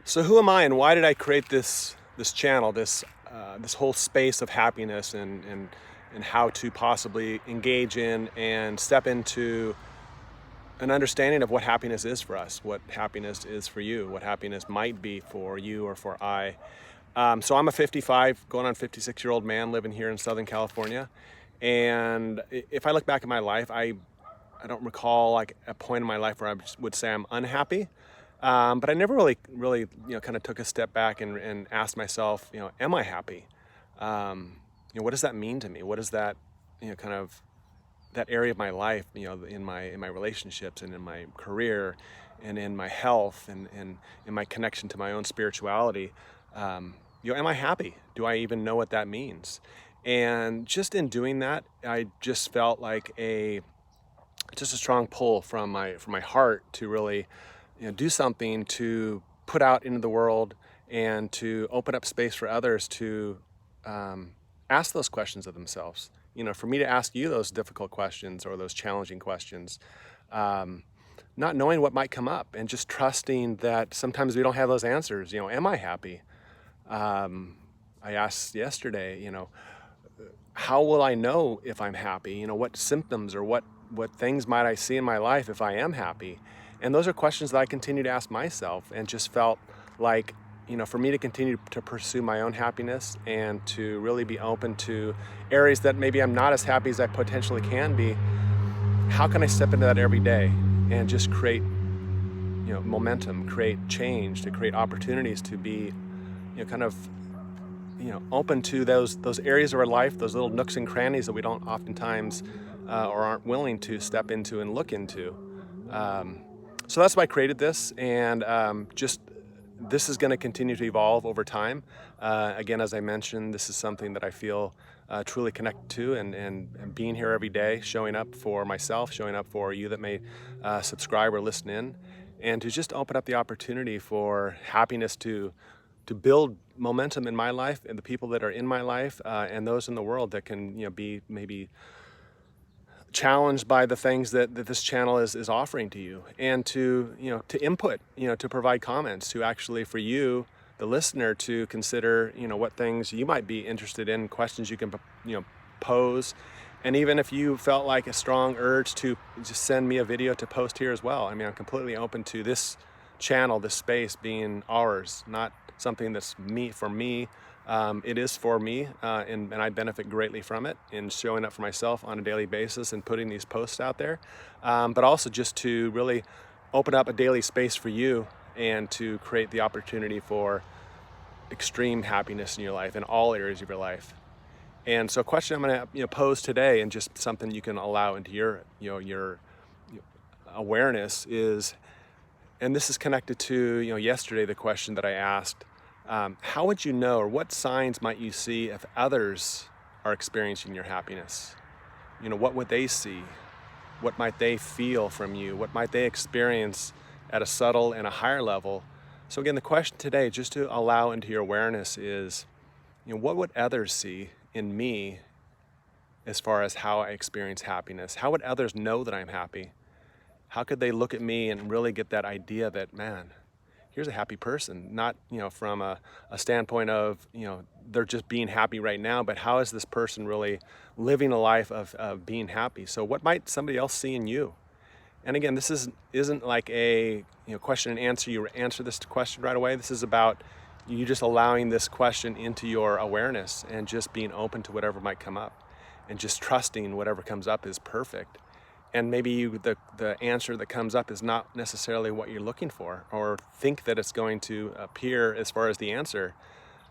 So who am I, and why did I create this channel, this whole space of happiness, and how to possibly engage in and step into an understanding of what happiness is for us, what happiness is for you, what happiness might be for you or for I. So I'm a 55, going on 56-year-old man living here in Southern California, and if I look back at my life, I don't recall like a point in my life where I would say I'm unhappy. But I never really, kind of took a step back and asked myself, am I happy? What does that mean to me? What is that, kind of that area of my life, in my relationships and in my career and in my health and in my connection to my own spirituality? Am I happy? Do I even know what that means? And just in doing that, I just felt like just a strong pull from my heart to really do something to put out into the world and to open up space for others to ask those questions of themselves. For me to ask you those difficult questions or those challenging questions, not knowing what might come up and just trusting that sometimes we don't have those answers. Am I happy? I asked yesterday, how will I know if I'm happy? What symptoms or what things might I see in my life if I am happy? And those are questions that I continue to ask myself, and just felt like, for me to continue to pursue my own happiness and to really be open to areas that maybe I'm not as happy as I potentially can be, how can I step into that every day and just create, momentum, create change, to create opportunities to be, kind of, open to those areas of our life, those little nooks and crannies that we don't oftentimes or aren't willing to step into and look into. So that's why I created this, and this is going to continue to evolve over time. Again, as I mentioned, this is something that I feel truly connected to, and being here every day, showing up for myself, showing up for you that may subscribe or listen in, and to just open up the opportunity for happiness to build momentum in my life and the people that are in my life, and those in the world that can be maybe challenged by the things that this channel is offering to you, and to to input, to provide comments, to actually, for you, the listener, to consider what things you might be interested in, questions you can pose. And even if you felt like a strong urge to just send me a video to post here as well, I'm completely open to this channel, this space being ours, not something that's for me. It is for me, and I benefit greatly from it in showing up for myself on a daily basis and putting these posts out there, but also just to really open up a daily space for you and to create the opportunity for extreme happiness in your life, in all areas of your life. And so a question I'm going to pose today, and just something you can allow into your awareness, is, and this is connected to yesterday, the question that I asked, how would you know, or what signs might you see if others are experiencing your happiness? What would they see? What might they feel from you? What might they experience at a subtle and a higher level? So again, the question today, just to allow into your awareness, is, what would others see in me as far as how I experience happiness? How would others know that I'm happy? How could they look at me and really get that idea that, man, here's a happy person, not from a standpoint of they're just being happy right now, but how is this person really living a life of being happy? So what might somebody else see in you? And again, this isn't like a question and answer. You answer this question right away. This is about you just allowing this question into your awareness and just being open to whatever might come up, and just trusting whatever comes up is perfect. And maybe the answer that comes up is not necessarily what you're looking for, or think that it's going to appear as far as the answer.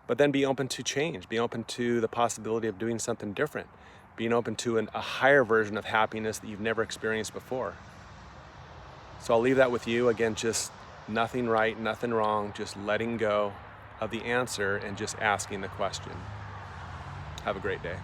But then be open to change, be open to the possibility of doing something different, being open to a higher version of happiness that you've never experienced before. So I'll leave that with you. Again, just nothing right, nothing wrong, just letting go of the answer and just asking the question. Have a great day.